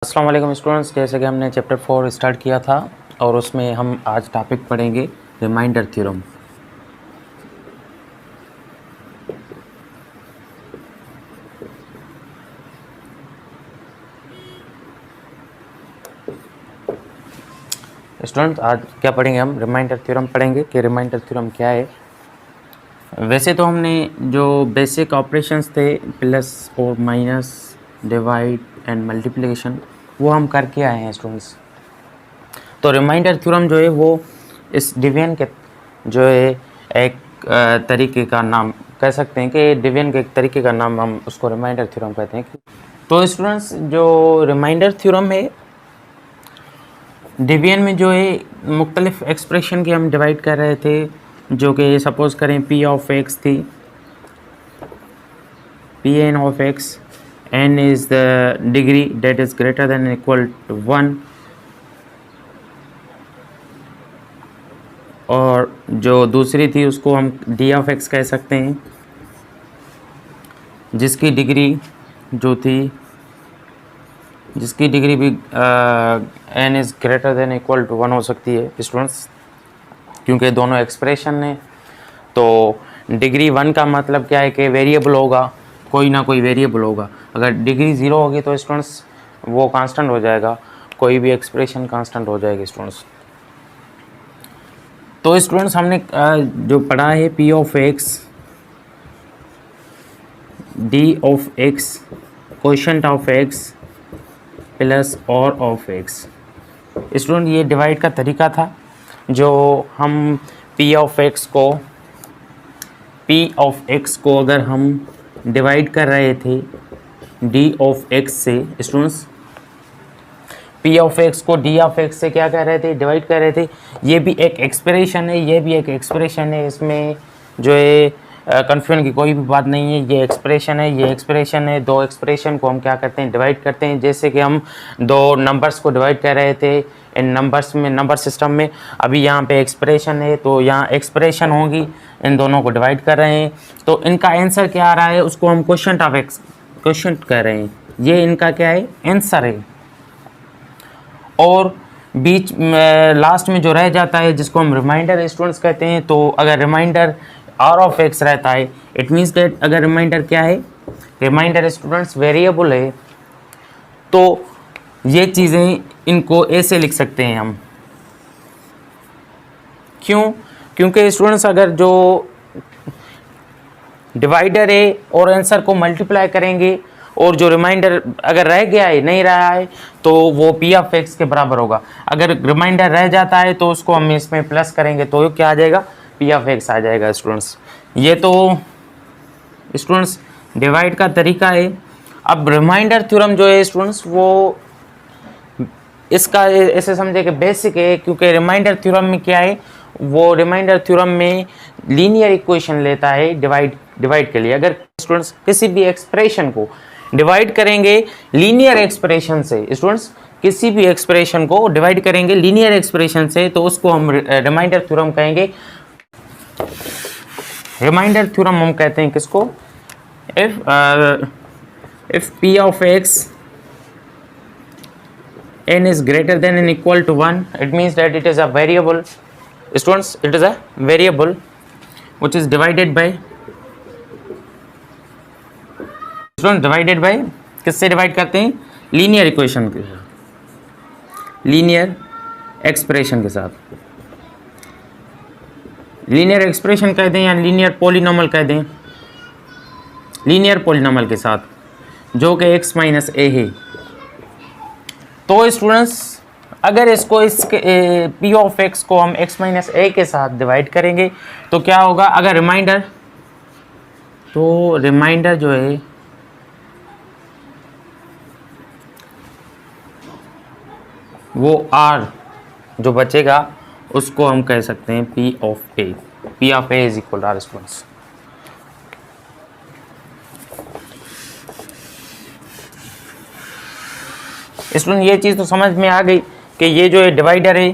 अस्सलाम वालेकुम स्टूडेंट्स, जैसे कि हमने चैप्टर 4 स्टार्ट किया था और उसमें हम आज टॉपिक पढ़ेंगे रिमाइंडर थ्योरम। स्टूडेंट्स आज क्या पढ़ेंगे? हम रिमाइंडर थ्योरम पढ़ेंगे कि रिमाइंडर थ्योरम क्या है। वैसे तो हमने जो बेसिक ऑपरेशंस थे प्लस और माइनस, डिवाइड एंड मल्टीप्लिकेशन, वो हम करके आए हैं स्टूडेंट्स। तो रिमाइंडर थ्योरम जो है वो इस डिवीजन के जो है एक तरीके का नाम कह सकते हैं कि डिवीजन के एक तरीके का नाम हम उसको रिमाइंडर थ्योरम कहते हैं। तो स्टूडेंट्स जो रिमाइंडर थ्योरम है, डिवीजन में जो है मुख्तलिफ एक्सप्रेशन की हम डिवाइड कर रहे थे, जो कि सपोज करें पी ऑफ एक्स थी, P N of X, N is the degree that is greater than equal to 1, और जो दूसरी थी उसको हम डी ऑफ एक्स कह सकते हैं, जिसकी डिग्री जो थी, जिसकी डिग्री भी N is greater than equal to 1 हो सकती है स्टूडेंट्स, क्योंकि दोनों एक्सप्रेशन है। तो डिग्री 1 का मतलब क्या है कि वेरिएबल होगा, कोई ना कोई वेरिएबल होगा। अगर डिग्री 0 होगी तो स्टूडेंट्स वो कांस्टेंट हो जाएगा, कोई भी एक्सप्रेशन कांस्टेंट हो जाएगी स्टूडेंट्स। तो स्टूडेंट्स हमने जो पढ़ा है P of x, D of x, quotient of X plus और ऑफ एक्स। स्टूडेंट ये डिवाइड का तरीका था, जो हम पी ऑफ एक्स को अगर हम डिवाइड कर रहे थे डी ऑफ एक्स से, स्टूडेंट्स पी ऑफ एक्स को डी ऑफ एक्स से क्या कर रहे थे, डिवाइड कर रहे थे। ये भी एक एक्सप्रेशन है, ये भी एक एक्सप्रेशन है, इसमें जो है कन्फ्यूजन की कोई भी बात नहीं है। ये एक्सप्रेशन है, ये एक्सप्रेशन है, दो एक्सप्रेशन को हम क्या करते हैं, डिवाइड करते हैं। जैसे कि हम दो नंबर्स को डिवाइड कर रहे थे इन नंबर्स में, नंबर सिस्टम में। अभी यहाँ पे एक्सप्रेशन है तो यहाँ एक्सप्रेशन होगी, इन दोनों को डिवाइड कर रहे हैं। तो इनका आंसर क्या आ रहा है, उसको हम क्वोशंट ऑफ एक्स क्वोशंट कर रहे हैं। ये इनका क्या है, आंसर है। और बीच में लास्ट में जो रह जाता है, जिसको हम रिमाइंडर स्टूडेंट्स कहते हैं। तो अगर रिमाइंडर आर ऑफ एक्स रहता है, इट मीन्स दैट अगर रिमाइंडर क्या है, रिमाइंडर स्टूडेंट्स वेरिएबल है, तो ये चीज़ें इनको ऐसे लिख सकते हैं हम। क्यों? क्योंकि स्टूडेंट्स अगर जो डिवाइडर है और आंसर को मल्टीप्लाई करेंगे, और जो रिमाइंडर अगर रह गया है, नहीं रहा है, तो वो पी ऑफ एक्स के बराबर होगा। अगर रिमाइंडर रह जाता है तो उसको हम इसमें प्लस करेंगे तो क्या आ जाएगा, पी ऑफ एक्स आ जाएगा स्टूडेंट्स। ये तो स्टूडेंट्स डिवाइड का तरीका है। अब रिमाइंडर थ्योरम जो है स्टूडेंट्स, वो इसका ऐसे समझे कि बेसिक है, क्योंकि रिमाइंडर थ्योरम में क्या है, वो रिमाइंडर थ्योरम में लीनियर इक्वेशन लेता है डिवाइड के लिए। अगर स्टूडेंट्स किसी भी एक्सप्रेशन को डिवाइड करेंगे लीनियर एक्सप्रेशन से, स्टूडेंट्स किसी भी एक्सप्रेशन को डिवाइड करेंगे लीनियर एक्सप्रेशन से, तो उसको हम रिमाइंडर थ्योरम कहेंगे। रिमाइंडर थ्योरम हम कहते हैं किसको, if P of x n is greater than and equal to 1, it means that it is a variable, students, it is a variable which is divided by, students, divided by किससे divide करते हैं, linear equation के साथ, linear expression के साथ। Linear expression कह दें या लीनियर पॉलिनॉमियल कह दें, लीनियर पॉलिनॉमियल के साथ, जो कि x माइनस ए है। तो स्टूडेंट्स अगर इसको इसके पी ऑफ एक्स को हम x माइनस ए के साथ डिवाइड करेंगे तो क्या होगा, अगर रिमाइंडर, तो रिमाइंडर जो है वो r जो बचेगा उसको हम कह सकते हैं P of A. P of A is equal R students. Student ये चीज़ तो समझ में आ गई कि ये जो है डिवाइडर है,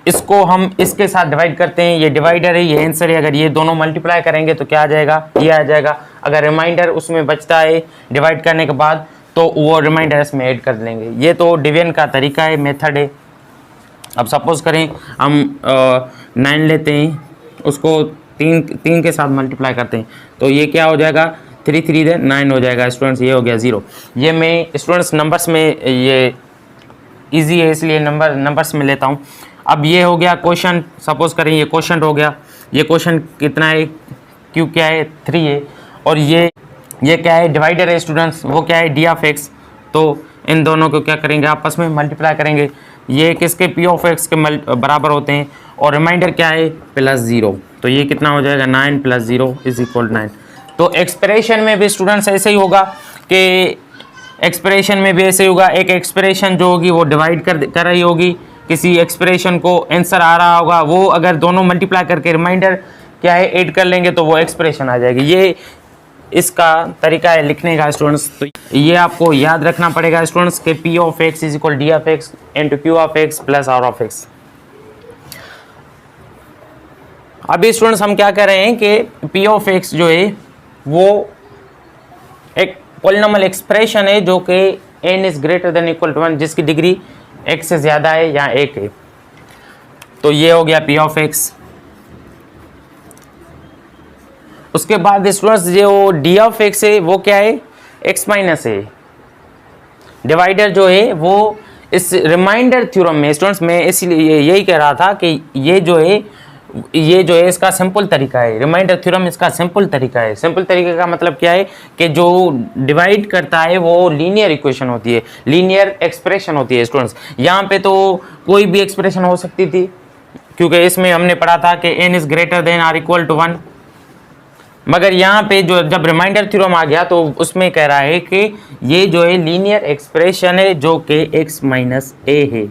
इसको हम इसके साथ डिवाइड करते हैं, ये डिवाइडर है, ये आंसर है। अगर ये दोनों मल्टीप्लाई करेंगे तो क्या आ जाएगा, ये आ जाएगा। अगर रिमाइंडर उसमें बचता है डिवाइड करने के बाद, तो वो रिमाइंडर इसमें ऐड कर लेंगे। ये तो डिवीजन का तरीका है, मेथड है। अब सपोज करें हम 9 लेते हैं, उसको तीन के साथ मल्टीप्लाई करते हैं, तो ये क्या हो जाएगा, 3 3 दे 9 हो जाएगा स्टूडेंट्स। ये हो गया 0। ये मैं स्टूडेंट्स नंबर्स में, ये इजी है इसलिए नंबर्स में लेता हूँ। अब ये हो गया क्वेश्चन, सपोज करें ये क्वेश्चन हो गया। ये क्वेश्चन कितना है, क्यू क्या है, 3 है। और ये क्या है, डिवाइडर है स्टूडेंट्स, वो क्या है, डी ऑफ एक्स। तो इन दोनों को क्या करेंगे, आपस में मल्टीप्लाई करेंगे। ये किसके, पी ऑफ एक्स के बराबर होते हैं। और रिमाइंडर क्या है, +0। तो ये कितना हो जाएगा, 9 + 0 = 9। तो एक्सप्रेशन में भी स्टूडेंट्स ऐसे ही होगा कि एक्सप्रेशन में भी ऐसे ही होगा। एक एक्सप्रेशन जो होगी वो डिवाइड कर रही होगी किसी एक्सप्रेशन को, आंसर आ रहा होगा, वो अगर दोनों मल्टीप्लाई करके रिमाइंडर क्या है ऐड कर लेंगे तो वो एक्सप्रेशन आ जाएगी। ये इसका तरीका है लिखने का स्टूडेंट्स। तो ये आपको याद रखना पड़ेगा स्टूडेंट्स कि P of X is equal D of X into Q of X plus R of X. अभी स्टूडेंट्स हम क्या कर रहे हैं कि पी ऑफ एक्स जो है वो एक पॉलिनोमियल एक्सप्रेशन है जो कि n is greater than equal to 1, जिसकी डिग्री x से ज़्यादा है या 1 है। तो ये हो गया p ऑफ x। उसके बाद स्टूडेंट्स जो d ऑफ x है वो क्या है, x माइनस है। डिवाइडर जो है वो इस रिमाइंडर थ्योरम में स्टूडेंट्स, मैं इसलिए यही कह रहा था कि ये जो है इसका सिंपल तरीका है। रिमाइंडर थ्योरम इसका सिंपल तरीका है। सिंपल तरीके का मतलब क्या है कि जो डिवाइड करता है वो लीनियर इक्वेशन होती है, लीनियर एक्सप्रेशन होती है स्टूडेंट्स। यहाँ पे तो कोई भी एक्सप्रेशन हो सकती थी, क्योंकि इसमें हमने पढ़ा था कि n is greater than or equal to 1। मगर यहाँ पे जो जब रिमाइंडर थ्योरम आ गया तो उसमें कह रहा है कि ये जो है लीनियर एक्सप्रेशन है जो कि x माइनस a है।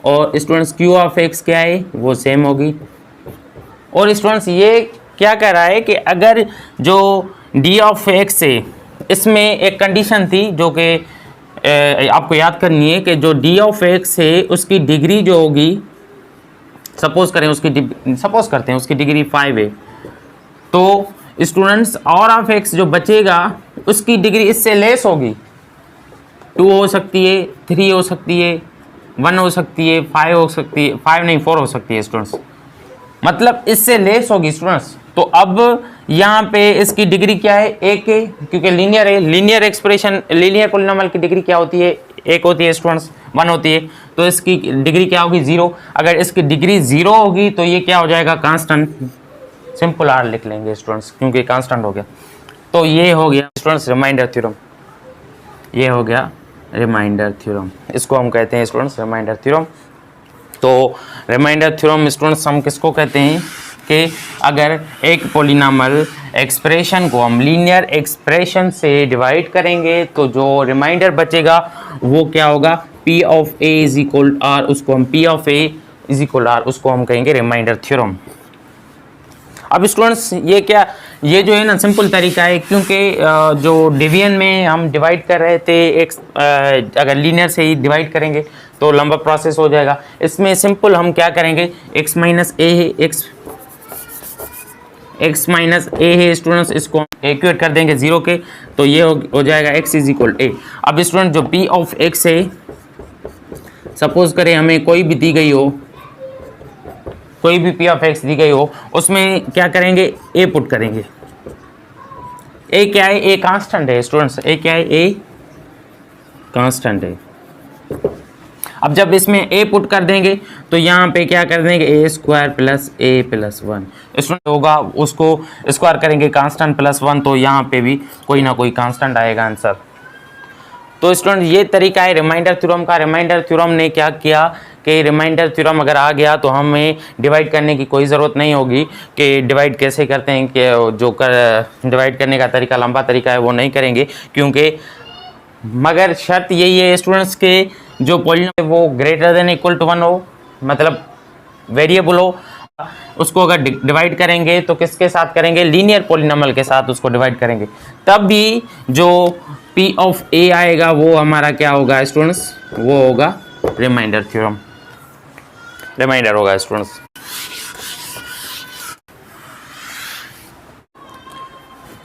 और स्टूडेंट्स क्यू ऑफ एक्स क्या है, वो सेम होगी। और स्टूडेंट्स ये क्या कह रहा है कि अगर जो डी ऑफ एक्स है, इसमें एक कंडीशन थी जो कि आपको याद करनी है कि जो डी ऑफ एक्स है उसकी डिग्री जो होगी, सपोज करते हैं उसकी डिग्री 5 है। तो स्टूडेंट्स आर ऑफ एक्स जो बचेगा उसकी डिग्री इससे लेस होगी। 2 हो सकती है, 3 हो सकती है, 1 हो सकती है, 5 हो सकती है, 5 नहीं 4 हो सकती है स्टूडेंट्स, मतलब इससे लेस होगी स्टूडेंट्स। तो अब यहाँ पे इसकी डिग्री क्या है, 1 है, क्योंकि लीनियर है। लीनियर एक्सप्रेशन, लीनियर पॉलिनोमियल की डिग्री क्या होती है, 1 होती है स्टूडेंट्स, 1 होती है। तो इसकी डिग्री क्या होगी, 0। अगर इसकी डिग्री 0 होगी तो ये क्या हो जाएगा, कांस्टेंट। सिंपल आर लिख लेंगे स्टूडेंट्स क्योंकि कांस्टेंट हो गया। तो ये हो गया स्टूडेंट्स रिमाइंडर थ्योरम। ये हो गया रिमाइंडर थ्योरम, इसको हम कहते हैं स्टूडेंट्स रिमाइंडर थ्योरम। तो रिमाइंडर थ्योरम स्टूडेंट्स हम किसको कहते हैं कि अगर एक पॉलिनोमियल एक्सप्रेशन को हम लीनियर एक्सप्रेशन से डिवाइड करेंगे तो जो रिमाइंडर बचेगा वो क्या होगा, P of A is equal R, उसको हम P of A is equal R, उसको हम कहेंगे रिमाइंडर थ्योरम। अब स्टूडेंट्स ये जो है ना सिंपल तरीका है, क्योंकि जो डिवीजन में हम डिवाइड कर रहे थे एक अगर लीनियर से ही डिवाइड करेंगे तो लंबा प्रोसेस हो जाएगा। इसमें सिंपल हम क्या करेंगे, x माइनस ए है, x माइनस ए है स्टूडेंट्स, इसको इक्वेट कर देंगे 0 के, तो ये हो जाएगा x इज इक्वल ए। अब स्टूडेंट जो p ऑफ x है, सपोज करें हमें कोई भी दी गई हो, कोई भी पी ऑफ एक्स दी गई हो, उसमें क्या करेंगे, ए पुट करेंगे। ए क्या है, ए कांस्टेंट है स्टूडेंट्स, ए क्या है, ए कांस्टेंट है। अब जब इसमें ए पुट कर देंगे तो यहाँ पे क्या कर देंगे, ए स्क्वायर प्लस ए प्लस 1 स्टूडेंट होगा, उसको स्क्वायर करेंगे कांस्टेंट प्लस 1, तो यहाँ पे भी कोई ना कोई कांस्टेंट आएगा आंसर। तो स्टूडेंट ये तरीका है रिमाइंडर थ्योरम का। रिमाइंडर थ्योरम ने क्या किया कि रिमाइंडर थ्योरम अगर आ गया तो हमें डिवाइड करने की कोई ज़रूरत नहीं होगी कि डिवाइड कैसे करते हैं, कि जो डिवाइड करने का तरीका लंबा तरीका है वो नहीं करेंगे, क्योंकि मगर शर्त यही है स्टूडेंट्स के जो पॉलिनोमियल वो ग्रेटर देन इक्वल टू 1 हो, मतलब वेरिएबल हो। उसको अगर डिवाइड करेंगे तो किसके साथ करेंगे, लीनियर पॉलिनोमियल के साथ उसको डिवाइड करेंगे, तब भी जो पी ऑफ ए आएगा वो हमारा क्या होगा स्टूडेंट्स, वो होगा रिमाइंडर थ्योरम, रिमाइंडर होगा स्टूडेंट्स।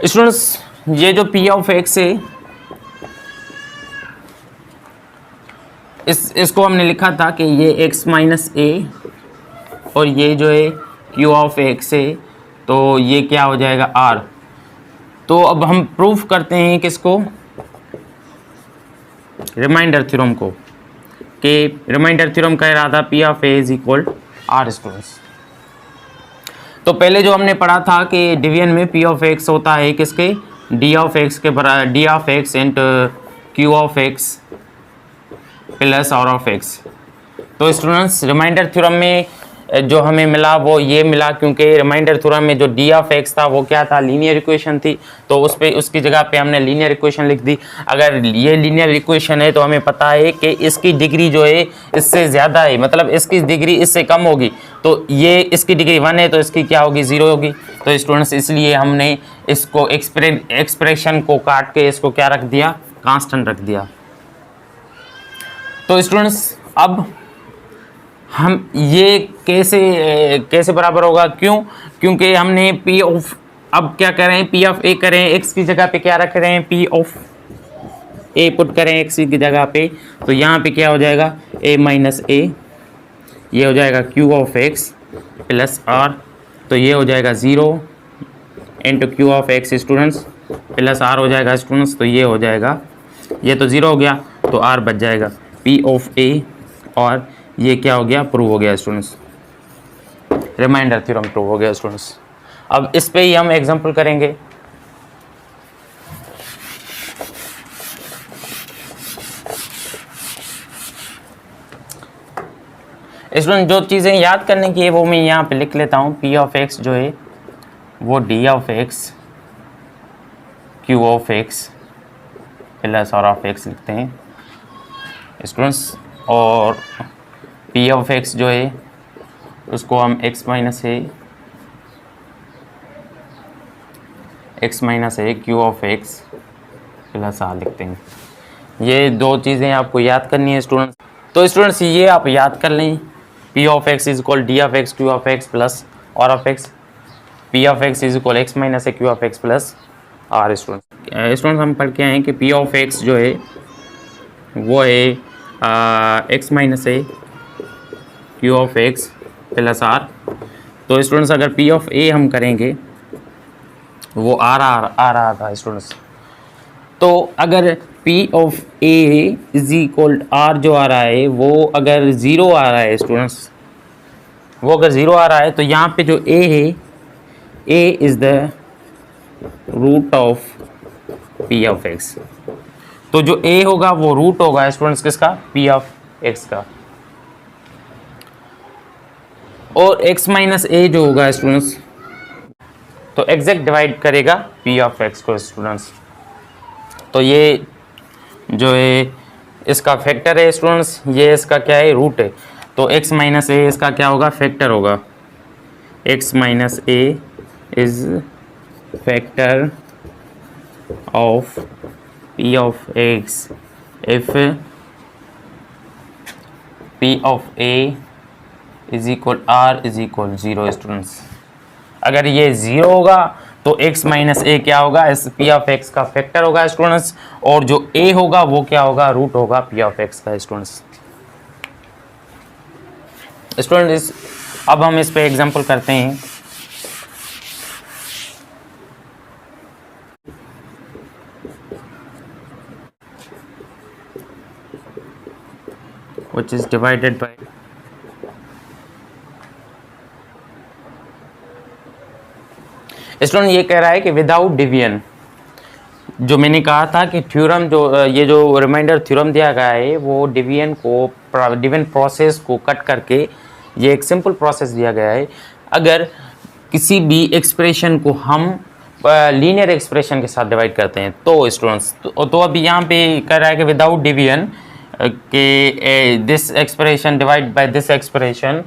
स्टूडेंट्स ये जो पी ऑफ एक्स है इसको हमने लिखा था कि ये x माइनस ए और ये जो है q ऑफ x है, तो ये क्या हो जाएगा r। तो अब हम प्रूफ करते हैं किसको, रिमाइंडर थ्योरम को, कि रिमाइंडर थ्योरम कह रहा था P of A is equal R students. तो पहले जो हमने पढ़ा था कि डिवीजन में P ऑफ X होता है किसके, D ऑफ X के बराबर, D of X into Q of X plus R of X। तो स्टूडेंट्स रिमाइंडर थ्योरम में जो हमें मिला वो ये मिला, क्योंकि रिमाइंडर थ्योरम में जो D ऑफ X था वो क्या था, लीनियर इक्वेशन थी, तो उस पे उसकी जगह पे हमने लीनियर इक्वेशन लिख दी। अगर ये लीनियर इक्वेशन है तो हमें पता है कि इसकी डिग्री जो है इससे ज़्यादा है, मतलब इसकी डिग्री इससे कम होगी, तो ये इसकी डिग्री 1 है तो इसकी क्या होगी, 0 होगी। तो स्टूडेंट्स इसलिए हमने इसको एक्सप्रेशन को काट के इसको क्या रख दिया, कांस्टेंट रख दिया। तो स्टूडेंट्स अब हम ये कैसे बराबर होगा, क्योंकि हमने P ऑफ, अब क्या कर रहे हैं, P ऑफ A करें, x की जगह पे क्या रख रहे हैं, P ऑफ A पुट करें x की जगह पे, तो यहाँ पे क्या हो जाएगा A माइनस A, ये हो जाएगा Q of x plus R, तो ये हो जाएगा 0 into Q of x students plus R हो जाएगा स्टूडेंट्स, तो ये हो जाएगा, ये तो 0 हो गया तो R बच जाएगा P ऑफ A, और ये क्या हो गया, प्रूव हो गया स्टूडेंट्स, रिमाइंडर थ्योरम प्रूव हो गया स्टूडेंट्स। अब इस पे ही हम एग्जांपल करेंगे। स्टूडेंट जो चीज़ें याद करने की है वो मैं यहाँ पे लिख लेता हूँ। P ऑफ x जो है वो D of x Q of x plus R of x लिखते हैं स्टूडेंट्स, और P ऑफ x जो है उसको हम x minus A Q of x plus R लिखते हैं। ये दो चीज़ें आपको याद करनी है स्टूडेंट्स। तो स्टूडेंट्स ये आप याद कर लें, P of x is equal D of x Q of x plus R of x, P of x is equal x minus A Q of x plus R। Students हम पढ़ के आए हैं कि P ऑफ x जो है वो है x minus A Q of x plus R। तो स्टूडेंट्स अगर P ऑफ A हम करेंगे वो आ रहा था स्टूडेंट्स, तो अगर P of A is equal R जो आ रहा है वो अगर 0 आ रहा है स्टूडेंट्स, वो अगर 0 आ रहा है तो यहाँ पे जो A है, A is the root of P of x। तो जो A होगा वो रूट होगा स्टूडेंट्स किसका, P ऑफ x का, और x माइनस ए जो होगा स्टूडेंट्स तो एग्जैक्ट डिवाइड करेगा P ऑफ x को स्टूडेंट्स। तो ये जो है इसका फैक्टर है स्टूडेंट्स, ये इसका क्या है, रूट है, तो x माइनस ए इसका क्या होगा, फैक्टर होगा। x minus A is factor of P of x if P of A is equal R is equal 0 students. अगर ये 0 होगा तो x माइनस ए क्या होगा, इस P ऑफ x का फैक्टर होगा स्टूडेंट्स, और जो A होगा वो क्या होगा, रूट होगा P ऑफ x का स्टूडेंट्स। अब हम इस पे एग्जांपल करते हैं। which is divided by student, ये कह रहा है कि विदाउट डिवीजन, जो मैंने कहा था कि थ्योरम जो ये जो रिमाइंडर थ्योरम दिया गया है वो डिवीजन प्रोसेस को कट करके ये एक सिंपल प्रोसेस दिया गया है। अगर किसी भी एक्सप्रेशन को हम लीनियर एक्सप्रेशन के साथ डिवाइड करते हैं तो स्टूडेंट्स तो अभी यहाँ पे कह रहा है कि विदाउट डिवीजन कि this expression divide by this expression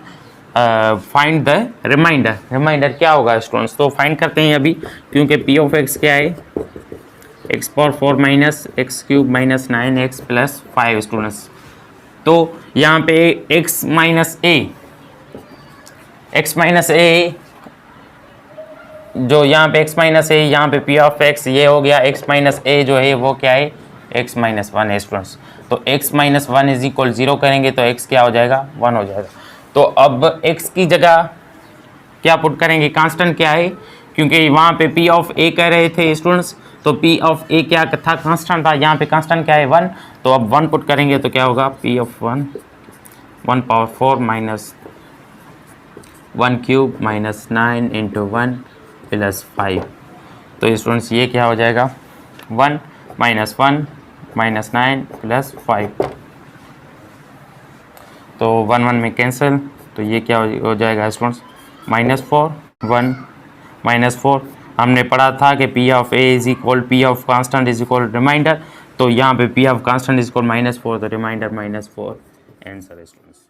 find the remainder क्या होगा स्टूडेंट्स। तो फाइंड करते हैं अभी, क्योंकि P ऑफ x क्या है, x power 4 minus x cube minus 9x plus 5 students. तो यहाँ पे x माइनस ए जो यहाँ पे x माइनस ए, यहाँ पे P ऑफ x ये हो गया, x माइनस ए जो है वो क्या है, x माइनस 1 है स्टूडेंट्स। तो x minus one is equal 0 करेंगे तो x क्या हो जाएगा, 1 हो जाएगा। तो अब x की जगह क्या पुट करेंगे, कांस्टेंट क्या है, क्योंकि वहाँ पे p ऑफ a कह रहे थे स्टूडेंट्स, तो p ऑफ a क्या था, कांस्टेंट था, यहाँ पे कांस्टेंट क्या है, 1। तो अब 1 पुट करेंगे तो क्या होगा, p of 1 power 4 minus 1 cube minus 9 into 1 plus 5। तो स्टूडेंट्स ये क्या हो जाएगा, 1 माइनस 1 माइनस 9 प्लस 5। तो 1 1 में कैंसिल, तो ये क्या हो जाएगा स्टूडेंट्स, -4 1 -4। हमने पढ़ा था कि p of a is equal p of constant is equal remainder, तो यहाँ पे p of constant is equal -4, तो रिमाइंडर -4 आंसर है स्टूडेंट्स।